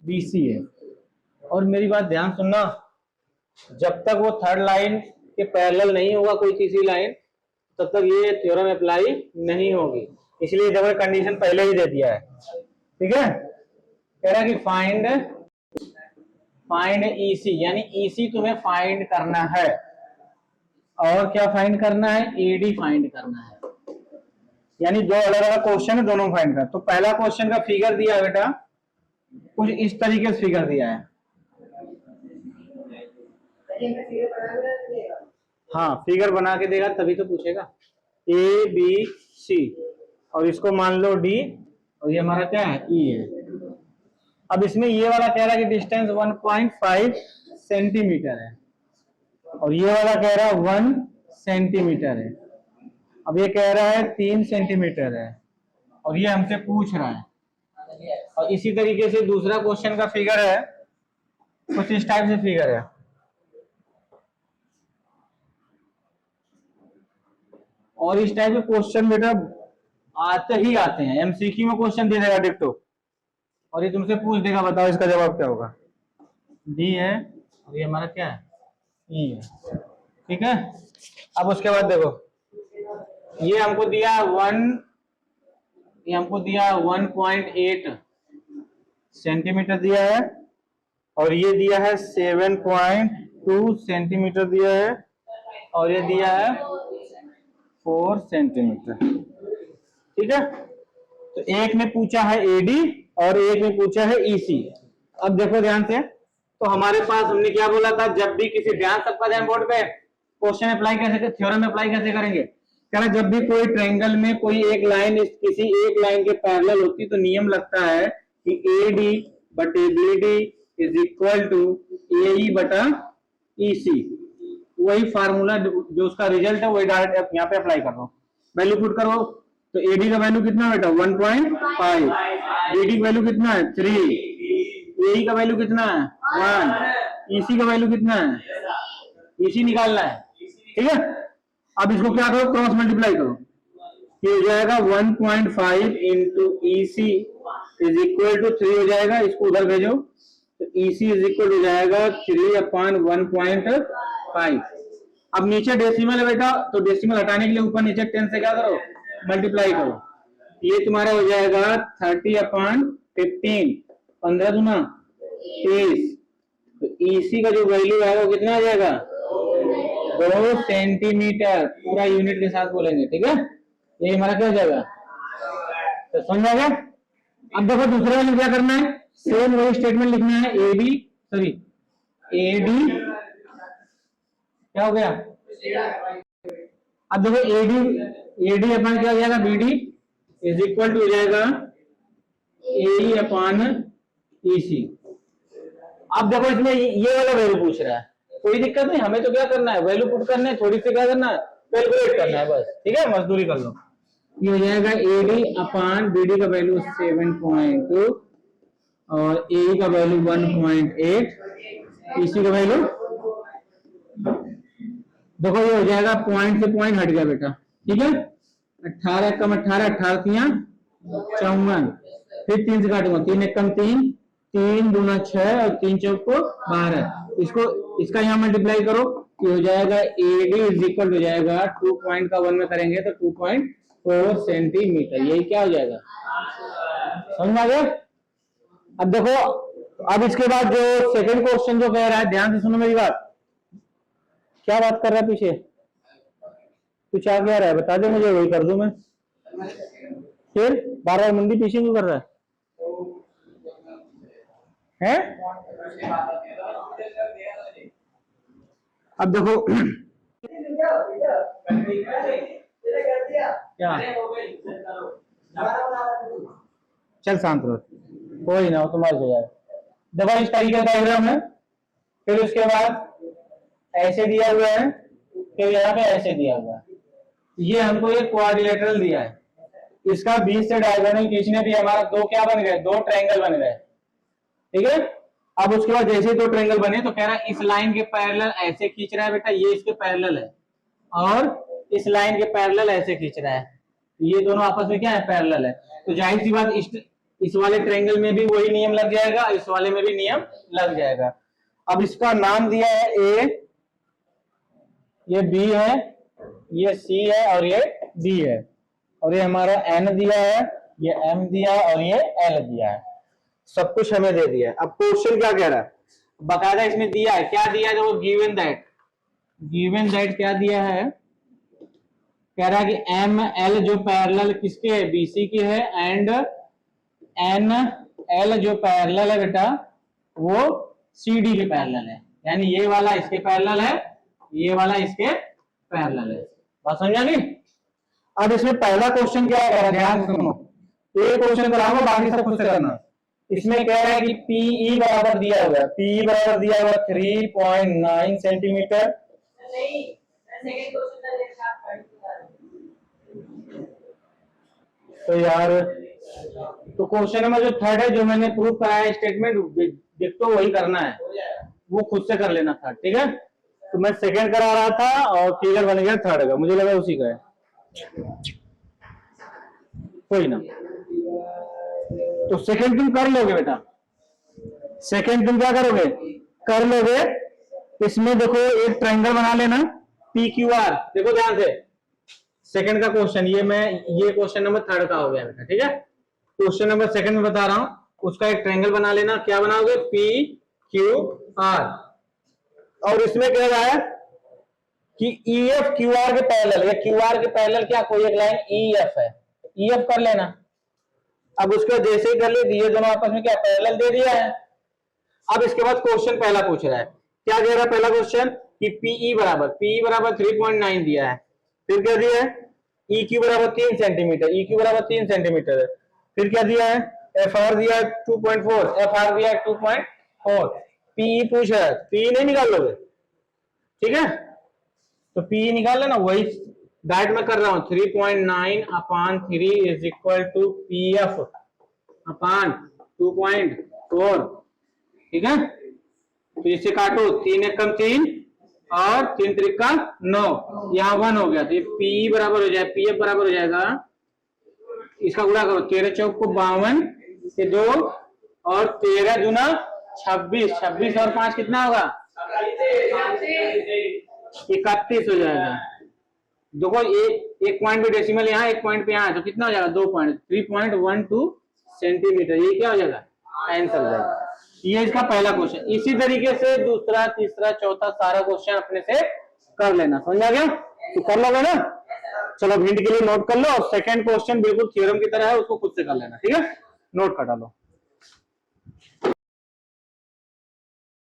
BC है। और मेरी बात ध्यान सुनना, जब तक वो थर्ड लाइन के पैरेलल नहीं होगा कोई तीसरी लाइन, तब तक ये थ्योरम अप्लाई नहीं होगी। इसलिए डबल कंडीशन पहले ही दे दिया है। ठीक है, कह रहा है कि फाइंड EC, यानी EC तुम्हें फाइंड करना है। और क्या फाइंड करना है? AD फाइंड करना है। यानी दो अलग अलग क्वेश्चन है, दोनों फाइंड कर। तो पहला क्वेश्चन का फिगर दिया है बेटा, कुछ इस तरीके से फिगर दिया है। हाँ, फिगर बना के देगा तभी तो पूछेगा। ABC और इसको मान लो D, और ये हमारा क्या है? E है। अब इसमें ये वाला कह रहा है कि डिस्टेंस 1.5 सेंटीमीटर है, और ये वाला कह रहा है 1 सेंटीमीटर है। अब ये कह रहा है 3 सेंटीमीटर है, और ये हमसे पूछ रहा है। और इसी तरीके से दूसरा क्वेश्चन का फिगर है, कुछ इस टाइप से फिगर है। और इस टाइप के क्वेश्चन बेटा आते ही आते हैं, MCQ में क्वेश्चन दे देगा डिक्टो, और ये तुमसे पूछ देगा बताओ इसका जवाब क्या होगा। D है और ये हमारा क्या है? E है। ठीक है, अब उसके बाद देखो, ये हमको दिया 1.8 सेंटीमीटर दिया है, और ये दिया है 7.2 सेंटीमीटर दिया है, और ये दिया है 4 सेंटीमीटर। ठीक है, तो एक ने पूछा है AD और एक ने पूछा है EC। अब देखो ध्यान से, तो हमारे पास हमने क्या बोला था, जब भी किसी ध्यान, सबका ध्यान बोर्ड पे, क्वेश्चन अप्लाई कैसे, थ्योरम अप्लाई कैसे करेंगे? कह रहा जब भी कोई ट्रायंगल में कोई एक लाइन किसी एक लाइन के पैरेलल होती तो नियम लगता है कि AD बटे BD is equal to AE बटा EC। वही फार्मूला जो उसका रिजल्ट है वही डायरेक्ट यहाँ पे अप्लाई कर दो, वैल्यू पुट करो। तो AD का वैल्यू कितना बेटा? 1.5। BD का वैल्यू कितना है? 3। AE का वैल्यू कितना है? 1। EC का वैल्यू कितना है? EC निकालना है। ठीक है, अब इसको क्या करो? क्रॉस मल्टीप्लाई करो। ये हो जाएगा 1.5 into EC is equal to 3 हो जाएगा, इसको उधर भेजो। तो EC इज इक्वल हो जाएगा 3/1.5। अब नीचे डेसिमल है बेटा, तो डेसिमल हटाने के लिए ऊपर नीचे 10 से क्या करो? मल्टीप्लाई करो। ये तुम्हारा हो जाएगा 30/15, 15 दूना 30। तो EC का जो वैल्यू है वो कितना आ जाएगा? 2 सेंटीमीटर। पूरा यूनिट के साथ बोलेंगे। ठीक है, ये हमारा क्या हो जाएगा? तो समझ आ गया? अब देखो दूसरे वाले क्या करना है, सेम वही स्टेटमेंट लिखना है। AD क्या हो गया? अब देखो AD अपन क्या हो जाएगा? BD इज इक्वल टू हो जाएगा AE अपॉन EC। अब देखो इसमें ये वाला वैल्यू पूछ रहा है, कोई दिक्कत नहीं, हमें तो क्या करना है? वैल्यू पुट करना है, थोड़ी सी क्या करना है? कैलकुलेट करना है बस। ठीक है, मजदूरी कर लो। ये हो जाएगा AD अपॉन BD का वैल्यू 7.2 और AE का वैल्यू 1.8, EC का वैल्यू देखो ये हो जाएगा, पॉइंट से पॉइंट हट गया बेटा। ठीक है, 18 कम 18, 18 54, फिर 3 से काटूंगा, 3 1 कम 3, 3 दूना 6 और 3 चौक को 12। इसको इसका यहाँ मल्टीप्लाई करो, ये हो जाएगा AD इज इक्वल हो जाएगा 2 पॉइंट का 1 में करेंगे तो 2.4 सेंटीमीटर। यही क्या हो जाएगा? समझ आ गया? अब देखो, अब इसके बाद जो सेकंड क्वेश्चन जो कह रहा है, ध्यान से सुनो मेरी बात। क्या बात कर रहा है पीछे? कुछ आ क्या रहा है बता दे मुझे, वही कर दूं मैं। फिर 12 मंदी पीछे क्यों कर रहा है? अब देखो क्या, चल शांत रहो, कोई ना हो, तुम्हारी हो जाए। देखो इस तरीके का डायग्राम है, फिर उसके बाद ऐसे दिया हुआ है, फिर यहाँ पे ऐसे दिया हुआ है। ये हमको एक क्वाड्रिलेटरल दिया है, इसका बीच से डायगोनल खींचने भी हमारा दो क्या बन गए? 2 ट्रायंगल बन गए। ठीक है, अब उसके बाद जैसे 2 ट्रायंगल बने तो कह रहा है इस लाइन के पैरेलल ऐसे खींच रहा है बेटा, ये इसके पैरेलल है, और इस लाइन के पैरेलल ऐसे खींच रहा है, ये दोनों आपस में क्या है? पैरेलल है। तो जाहिर सी बात इस वाले ट्रायंगल में भी वही नियम लग जाएगा, इस वाले में भी नियम लग जाएगा। अब इसका नाम दिया है ए, ये बी है, ये सी है और ये डी है, और ये हमारा एन दिया है, ये एम दिया है और ये एल दिया है, सब कुछ हमें दे दिया है। अब क्वेश्चन क्या कह रहा है, बकायदा इसमें दिया है, क्या दिया है, देखो गिवन दैट क्या दिया है, कह रहा है कि एम एल जो पैरेलल किसके है, बीसी के है, एंड एन एल जो पैरेलल है बेटा वो सीडी के पैरेलल है, यानी ये वाला इसके पैरेलल है, ये वाला इसके पैरेलल है। बात समझा नहीं? अब इसमें पहला क्वेश्चन क्या है, ध्यान से सुनो, ये क्वेश्चन कराऊंगा, बाकी सब खुद से करना। इसमें कह रहा है कि पीई बराबर दिया हुआ है, पीई बराबर दिया हुआ 3.9 सेंटीमीटर। तो यार तो क्वेश्चन नंबर जो थर्ड है, जो मैंने प्रूफ कराया स्टेटमेंट, देखो वही करना है, वो खुद से कर लेना था, ठीक है। तो मैं सेकंड करा रहा था और फिगर बन गया थर्ड का, मुझे लगा उसी का है, कोई ना। तो सेकंड तुम कर लोगे बेटा, सेकंड तुम क्या करोगे, कर लोगे। इसमें देखो एक ट्रायंगल बना लेना पी क्यू आर, देखो ध्यान से, सेकंड का क्वेश्चन, ये क्वेश्चन नंबर थर्ड का हो गया बेटा, ठीक है। क्वेश्चन नंबर सेकंड में बता रहा हूं, उसका एक ट्रायंगल बना लेना, क्या बनाओगे, पी क्यू आर, और इसमें कह रहा है कि ई एफ क्यू आर के पैरेलल, या क्यू आर के पैरेलल क्या कोई एक लाइन ई एफ है, ई एफ कर लेना। अब उसको जैसे ही कर ले, ये दोनों आपस में क्या पैरेलल दे दिया है। अब इसके बाद क्वेश्चन पहला पूछ रहा है, क्या कह रहा है पहला क्वेश्चन, कि पीई बराबर 3.9 दिया है, फिर क्या दिया है, ई क्यू बराबर 3 सेंटीमीटर, ई क्यू बराबर 3 सेंटीमीटर है, फिर क्या दिया है, एफ आर दिया है 2.4, एफ आर दिया है 2.4, पीई पूछ रहा है, पीई नहीं निकाल लोगे, ठीक है। तो पीई निकाल लेना, वही डायरेक्ट मैं कर रहा हूं, 3.9/3 is equal to P F upon 2.4, ठीक है। तो इसे काटो, 3 एकम 3 और 3 त्रिका 9, यहाँ 1 हो गया, तो ये पी बराबर हो जाए, पी एफ बराबर हो जाएगा, इसका गुणा करो, 13 चौक को 52 से 2 और 13 दूना 26, 26 और 5 कितना होगा, 31 हो जाएगा। देखो एक पॉइंट पे डेसिमल यहाँ, एक पॉइंट पे यहाँ है, तो कितना हो जाएगा, 2 पॉइंट, 3.12 सेंटीमीटर, ये क्या हो जाएगा, आंसर हो जाएगा। ये इसका पहला क्वेश्चन। इसी तरीके से दूसरा, तीसरा, चौथा सारा क्वेश्चन अपने से कर लेना, समझा गया, तो कर लोगे ना। चलो हिंट के लिए नोट कर लो, और सेकंड क्वेश्चन बिल्कुल थ्योरम की तरह है, उसको खुद से कर लेना, ठीक है, नोट कर डालो।